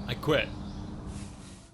I quit.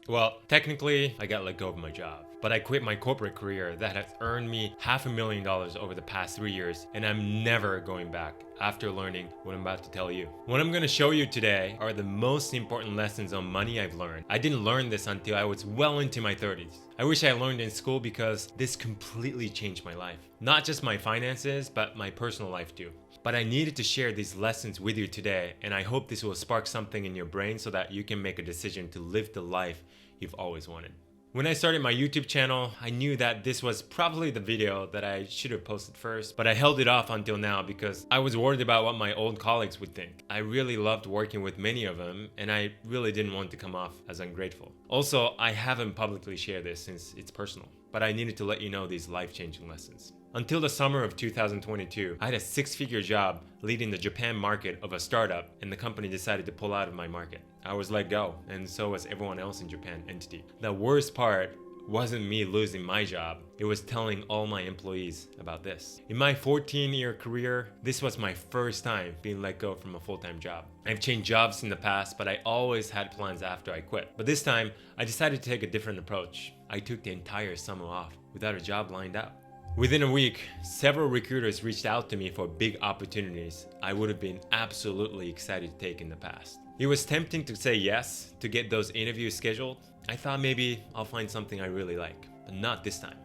Well, technically, I got let go of my job, but I quit my corporate career that has earned me $500,000 over the past 3 years, and I'm never going back after learning what I'm about to tell you. What I'm going to show you today are the most important lessons on money I've learned. I didn't learn this until I was well into my 30s. I wish I learned in school because this completely changed my life. Not just my finances, but my personal life too. But I needed to share these lessons with you today, and I hope this will spark something in your brain so that you can make a decision to live the life you've always wanted. When I started my YouTube channel, I knew that this was probably the video that I should have posted first, but I held it off until now because I was worried about what my old colleagues would think. I really loved working with many of them, and I really didn't want to come off as ungrateful. Also, I haven't publicly shared this since it's personal, but I needed to let you know these life-changing lessons. Until the summer of 2022, I had a 6-figure job leading the Japan market of a startup, and the company decided to pull out of my market. I was let go, and so was everyone else in Japan entity. The worst part wasn't me losing my job, it was telling all my employees about this. In my 14-year career, this was my first time being let go from a full-time job. I've changed jobs in the past, but I always had plans after I quit. But this time, I decided to take a different approach. I took the entire summer off without a job lined up. Within a week, several recruiters reached out to me for big opportunities I would have been absolutely excited to take in the past. It was tempting to say yes to get those interviews scheduled. I thought maybe I'll find something I really like, but not this time.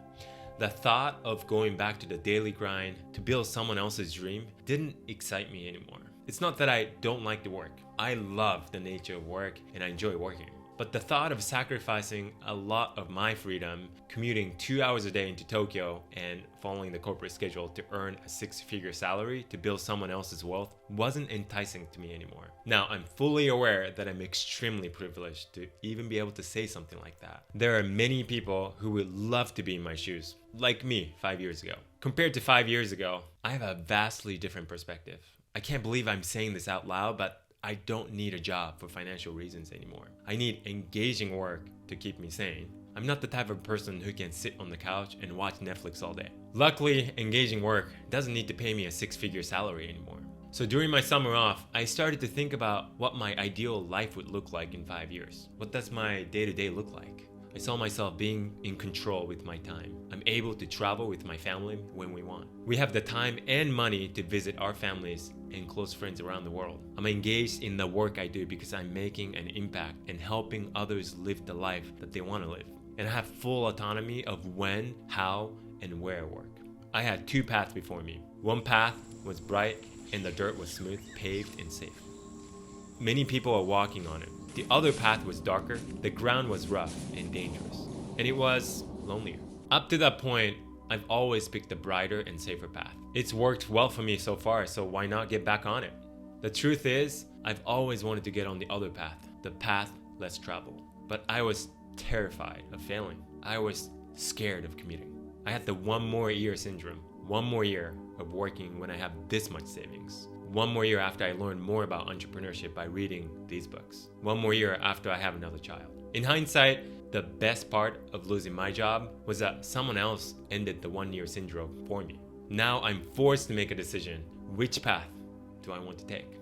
The thought of going back to the daily grind to build someone else's dream didn't excite me anymore. It's not that I don't like the work. I love the nature of work and I enjoy working. But the thought of sacrificing a lot of my freedom, commuting 2 hours a day into Tokyo and following the corporate schedule to earn a 6-figure salary to build someone else's wealth wasn't enticing to me anymore. Now, I'm fully aware that I'm extremely privileged to even be able to say something like that. There are many people who would love to be in my shoes, like me 5 years ago. Compared to 5 years ago, I have a vastly different perspective. I can't believe I'm saying this out loud, but I don't need a job for financial reasons anymore. I need engaging work to keep me sane. I'm not the type of person who can sit on the couch and watch Netflix all day. Luckily, engaging work doesn't need to pay me a 6-figure salary anymore. So during my summer off, I started to think about what my ideal life would look like in 5 years. What does my day-to-day look like? I saw myself being in control with my time. I'm able to travel with my family when we want. We have the time and money to visit our families and close friends around the world. I'm engaged in the work I do because I'm making an impact and helping others live the life that they want to live. And I have full autonomy of when, how, and where I work. I had 2 paths before me. One path was bright and the dirt was smooth, paved, and safe. Many people are walking on it. The other path was darker, the ground was rough and dangerous, and it was lonelier. Up to that point, I've always picked the brighter and safer path. It's worked well for me so far, so why not get back on it? The truth is, I've always wanted to get on the other path, the path less traveled. But I was terrified of failing. I was scared of commuting. I had the 1 more year syndrome. 1 more year of working when I have this much savings. 1 more year after I learned more about entrepreneurship by reading these books. 1 more year after I have another child. In hindsight, the best part of losing my job was that someone else ended the 1 year syndrome for me. Now I'm forced to make a decision. Which path do I want to take?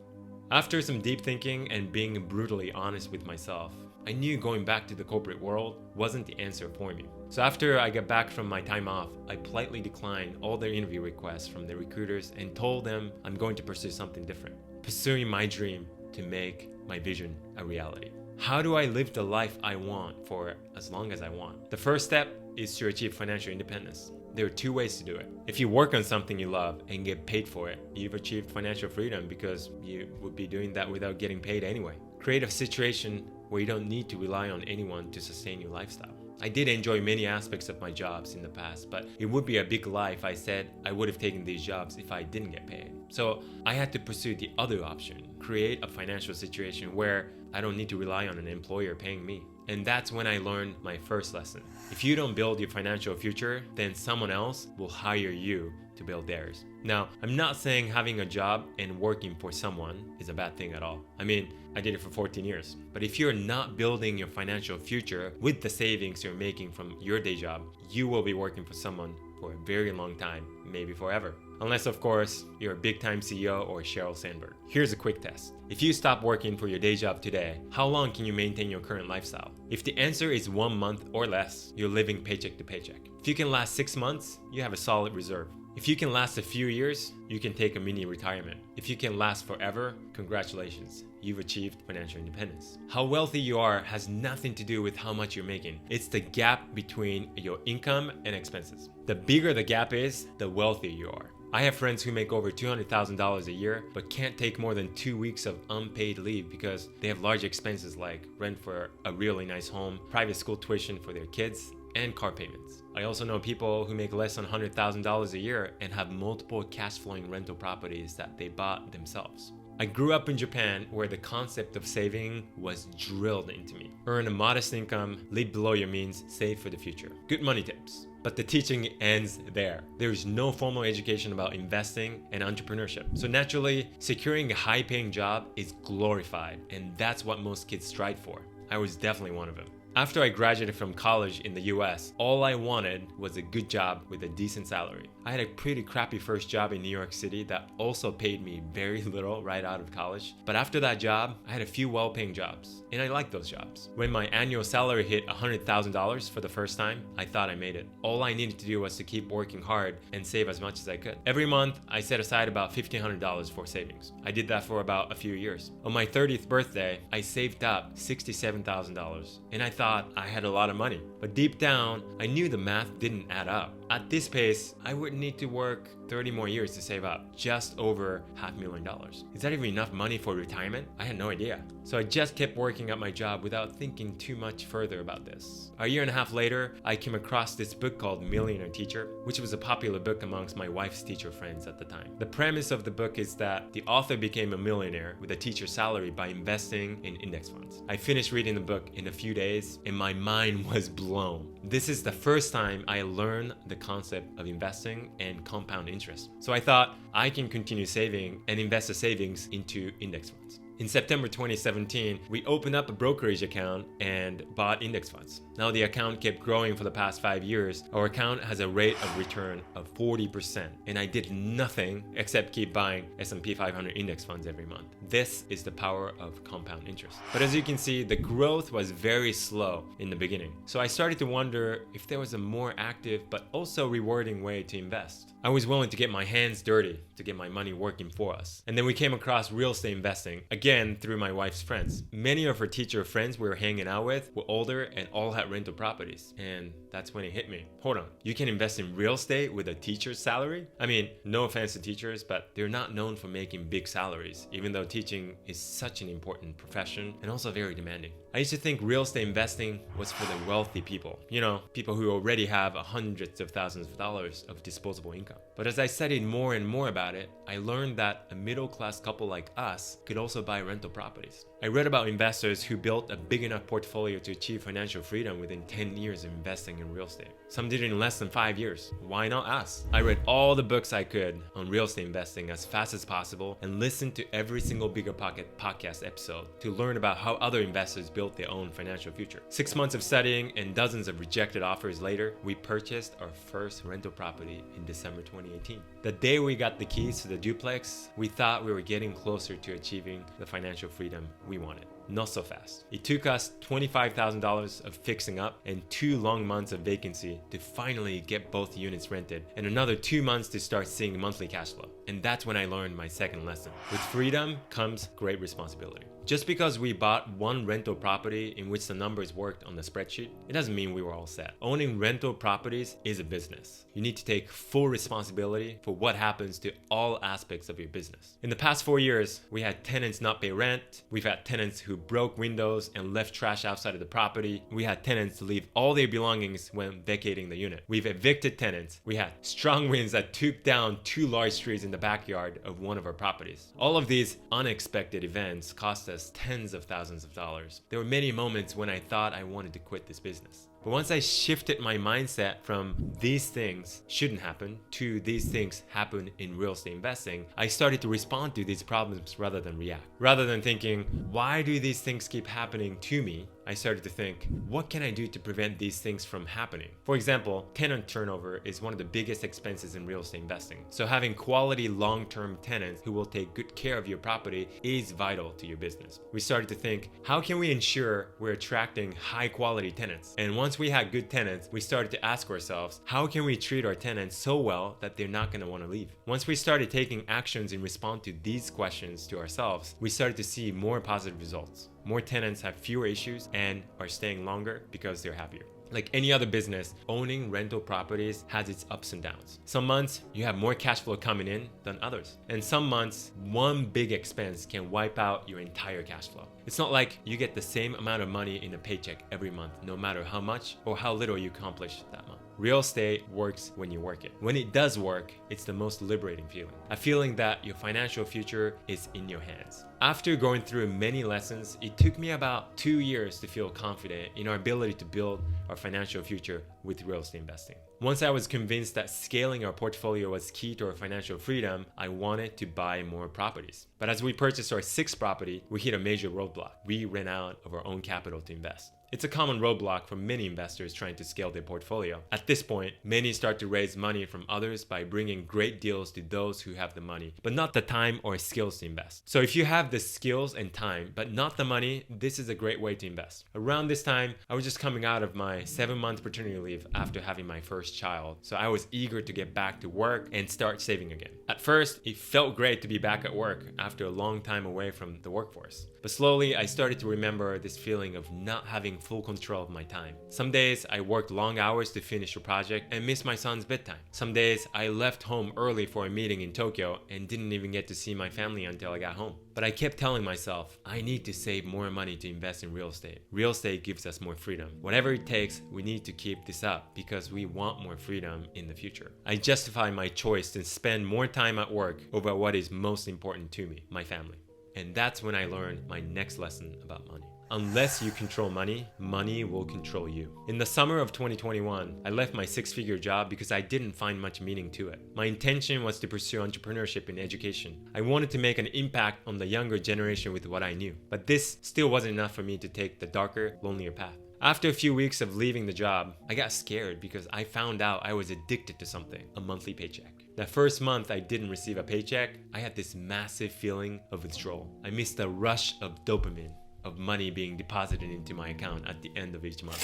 After some deep thinking and being brutally honest with myself, I knew going back to the corporate world wasn't the answer for me. So after I got back from my time off, I politely declined all their interview requests from the recruiters and told them I'm going to pursue something different, pursuing my dream to make my vision a reality. How do I live the life I want for as long as I want? The first step is to achieve financial independence. There are 2 ways to do it. If you work on something you love and get paid for it, you've achieved financial freedom because you would be doing that without getting paid anyway. Create a situation where you don't need to rely on anyone to sustain your lifestyle. I did enjoy many aspects of my jobs in the past, but it would be a big lie if I said I would have taken these jobs if I didn't get paid. So I had to pursue the other option, create a financial situation where I don't need to rely on an employer paying me. And that's when I learned my first lesson. If you don't build your financial future, then someone else will hire you to build theirs. Now, I'm not saying having a job and working for someone is a bad thing at all. I mean, I did it for 14 years. But if you're not building your financial future with the savings you're making from your day job, you will be working for someone for a very long time, maybe forever. Unless, of course, you're a big-time CEO or Sheryl Sandberg. Here's a quick test. If you stop working for your day job today, how long can you maintain your current lifestyle? If the answer is 1 month or less, you're living paycheck to paycheck. If you can last 6 months, you have a solid reserve. If you can last a few years, you can take a mini retirement. If you can last forever, congratulations, you've achieved financial independence. How wealthy you are has nothing to do with how much you're making. It's the gap between your income and expenses. The bigger the gap is, the wealthier you are. I have friends who make over $200,000 a year but can't take more than 2 weeks of unpaid leave because they have large expenses like rent for a really nice home, private school tuition for their kids, and car payments. I also know people who make less than $100,000 a year and have multiple cash flowing rental properties that they bought themselves. I grew up in Japan where the concept of saving was drilled into me. Earn a modest income, live below your means, save for the future. Good money tips. But the teaching ends there. There is no formal education about investing and entrepreneurship. So naturally, securing a high-paying job is glorified, and that's what most kids strive for. I was definitely one of them. After I graduated from college in the US, all I wanted was a good job with a decent salary. I had a pretty crappy first job in New York City that also paid me very little right out of college. But after that job, I had a few well-paying jobs, and I liked those jobs. When my annual salary hit $100,000 for the first time, I thought I made it. All I needed to do was to keep working hard and save as much as I could. Every month, I set aside about $1,500 for savings. I did that for about a few years. On my 30th birthday, I saved up $67,000, and I thought I had a lot of money. But deep down, I knew the math didn't add up. At this pace, I would need to work 30 more years to save up just over $500,000. Is that even enough money for retirement? I had no idea. So I just kept working at my job without thinking too much further about this. A year and a half later, I came across this book called Millionaire Teacher, which was a popular book amongst my wife's teacher friends at the time. The premise of the book is that the author became a millionaire with a teacher's salary by investing in index funds. I finished reading the book in a few days and my mind was blown. This is the first time I learned the concept of investing and compound interest. So I thought I can continue saving and invest the savings into index funds. In September 2017, we opened up a brokerage account and bought index funds. Now the account kept growing for the past 5 years. Our account has a rate of return of 40%, and I did nothing except keep buying S&P 500 index funds every month. This is the power of compound interest. But as you can see, the growth was very slow in the beginning. So I started to wonder if there was a more active but also rewarding way to invest. I was willing to get my hands dirty to get my money working for us. And then we came across real estate investing, again through my wife's friends. Many of her teacher friends we were hanging out with were older and all had rental properties. And that's when it hit me. Hold on, you can invest in real estate with a teacher's salary? I mean, no offense to teachers, but they're not known for making big salaries, even though teaching is such an important profession and also very demanding. I used to think real estate investing was for the wealthy people. You know, people who already have hundreds of thousands of dollars of disposable income. But as I studied more and more about it, I learned that a middle-class couple like us could also buy rental properties. I read about investors who built a big enough portfolio to achieve financial freedom within 10 years of investing in real estate. Some did it in less than 5 years. Why not us? I read all the books I could on real estate investing as fast as possible and listened to every single Bigger Pocket podcast episode to learn about how other investors built their own financial future. 6 months of studying and dozens of rejected offers later, we purchased our first rental property in December 2018. The day we got the keys to the duplex, we thought we were getting closer to achieving the financial freedom we wanted. Not so fast. It took us $25,000 of fixing up and 2 long months of vacancy to finally get both units rented and another 2 months to start seeing monthly cash flow. And that's when I learned my second lesson. With freedom comes great responsibility. Just because we bought one rental property in which the numbers worked on the spreadsheet, it doesn't mean we were all set. Owning rental properties is a business. You need to take full responsibility for what happens to all aspects of your business. In the past 4 years, we had tenants not pay rent. We've had tenants who broke windows and left trash outside of the property. We had tenants leave all their belongings when vacating the unit. We've evicted tenants. We had strong winds that took down 2 large trees in the backyard of one of our properties. All of these unexpected events cost us tens of thousands of dollars. There were many moments when I thought I wanted to quit this business. But once I shifted my mindset from these things shouldn't happen to these things happen in real estate investing, I started to respond to these problems rather than react. Rather than thinking, why do these things keep happening to me? I started to think, what can I do to prevent these things from happening? For example, tenant turnover is one of the biggest expenses in real estate investing. So having quality long-term tenants who will take good care of your property is vital to your business. We started to think, how can we ensure we're attracting high quality tenants? And once we had good tenants, we started to ask ourselves, how can we treat our tenants so well that they're not going to want to leave? Once we started taking actions in response to these questions to ourselves, we started to see more positive results. More tenants have fewer issues and are staying longer because they're happier. Like any other business, owning rental properties has its ups and downs. Some months you have more cash flow coming in than others. And some months, one big expense can wipe out your entire cash flow. It's not like you get the same amount of money in a paycheck every month, no matter how much or how little you accomplish that month. Real estate works when you work it. When it does work, it's the most liberating feeling. A feeling that your financial future is in your hands. After going through many lessons, it took me about 2 years to feel confident in our ability to build our financial future with real estate investing. Once I was convinced that scaling our portfolio was key to our financial freedom, I wanted to buy more properties. But as we purchased our 6th property, we hit a major roadblock. We ran out of our own capital to invest. It's a common roadblock for many investors trying to scale their portfolio. At this point, many start to raise money from others by bringing great deals to those who have the money, but not the time or skills to invest. So if you have the skills and time, but not the money, this is a great way to invest. Around this time, I was just coming out of my 7-month paternity leave after having my first child. So I was eager to get back to work and start saving again. At first, it felt great to be back at work after a long time away from the workforce. But slowly, I started to remember this feeling of not having full control of my time. Some days I worked long hours to finish a project and missed my son's bedtime. Some days I left home early for a meeting in Tokyo and didn't even get to see my family until I got home. But I kept telling myself, I need to save more money to invest in real estate. Real estate gives us more freedom. Whatever it takes, we need to keep this up because we want more freedom in the future. I justify my choice to spend more time at work over what is most important to me, my family. And that's when I learned my next lesson about money. Unless you control money, money will control you. In the summer of 2021, I left my 6-figure job because I didn't find much meaning to it. My intention was to pursue entrepreneurship in education. I wanted to make an impact on the younger generation with what I knew. But this still wasn't enough for me to take the darker, lonelier path. After a few weeks of leaving the job, I got scared because I found out I was addicted to something, a monthly paycheck. The first month I didn't receive a paycheck, I had this massive feeling of withdrawal. I missed the rush of dopamine, of money being deposited into my account at the end of each month.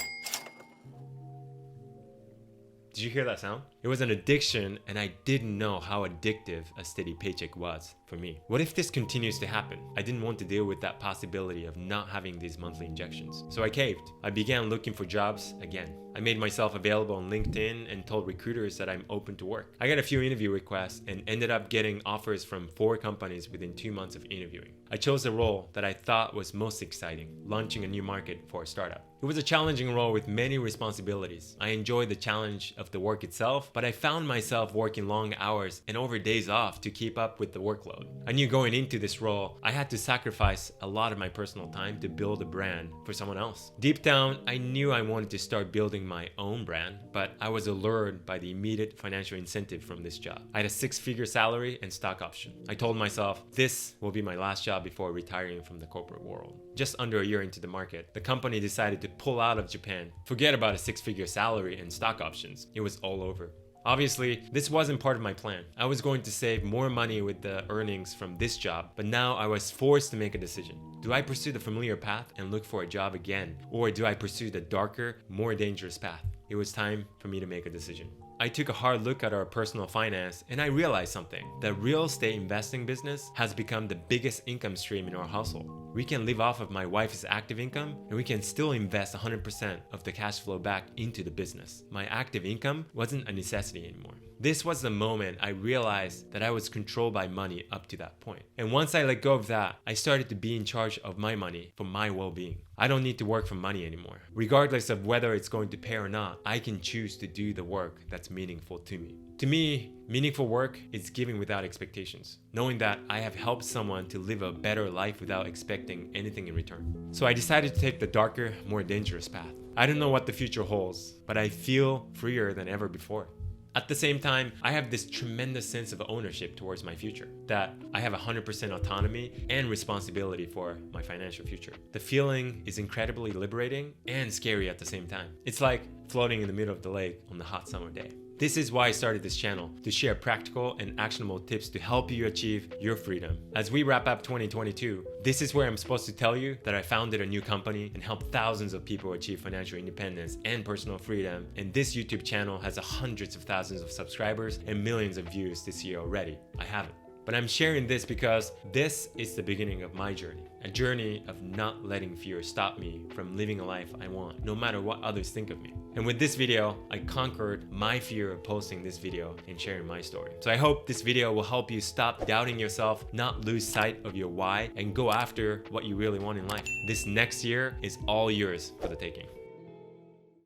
Did you hear that sound? It was an addiction, and I didn't know how addictive a steady paycheck was for me. What if this continues to happen? I didn't want to deal with that possibility of not having these monthly injections. So I caved. I began looking for jobs again. I made myself available on LinkedIn and told recruiters that I'm open to work. I got a few interview requests and ended up getting offers from 4 companies within 2 months of interviewing. I chose the role that I thought was most exciting, launching a new market for a startup. It was a challenging role with many responsibilities. I enjoyed the challenge of the work itself, but I found myself working long hours and over days off to keep up with the workload. I knew going into this role, I had to sacrifice a lot of my personal time to build a brand for someone else. Deep down, I knew I wanted to start building my own brand, but I was allured by the immediate financial incentive from this job. I had a 6-figure salary and stock option. I told myself, this will be my last job before retiring from the corporate world. Just under a year into the market, the company decided to pull out of Japan. Forget about a 6-figure salary and stock options. It was all over. Obviously, this wasn't part of my plan. I was going to save more money with the earnings from this job, but now I was forced to make a decision. Do I pursue the familiar path and look for a job again? Or do I pursue the darker, more dangerous path? It was time for me to make a decision. I took a hard look at our personal finance and I realized something. The real estate investing business has become the biggest income stream in our household. We can live off of my wife's active income and we can still invest 100% of the cash flow back into the business. My active income wasn't a necessity anymore. This was the moment I realized that I was controlled by money up to that point. And once I let go of that, I started to be in charge of my money for my well-being. I don't need to work for money anymore. Regardless of whether it's going to pay or not, I can choose to do the work that's meaningful to me. To me, meaningful work is giving without expectations, knowing that I have helped someone to live a better life without expecting anything in return. So I decided to take the darker, more dangerous path. I don't know what the future holds, but I feel freer than ever before. At the same time, I have this tremendous sense of ownership towards my future, that I have 100% autonomy and responsibility for my financial future. The feeling is incredibly liberating and scary at the same time. It's like floating in the middle of the lake on a hot summer day. This is why I started this channel, to share practical and actionable tips to help you achieve your freedom. As we wrap up 2022, this is where I'm supposed to tell you that I founded a new company and helped thousands of people achieve financial independence and personal freedom. And this YouTube channel has hundreds of thousands of subscribers and millions of views this year already. I haven't. But I'm sharing this because this is the beginning of my journey. A journey of not letting fear stop me from living a life I want, no matter what others think of me. And with this video, I conquered my fear of posting this video and sharing my story. So I hope this video will help you stop doubting yourself, not lose sight of your why, and go after what you really want in life. This next year is all yours for the taking.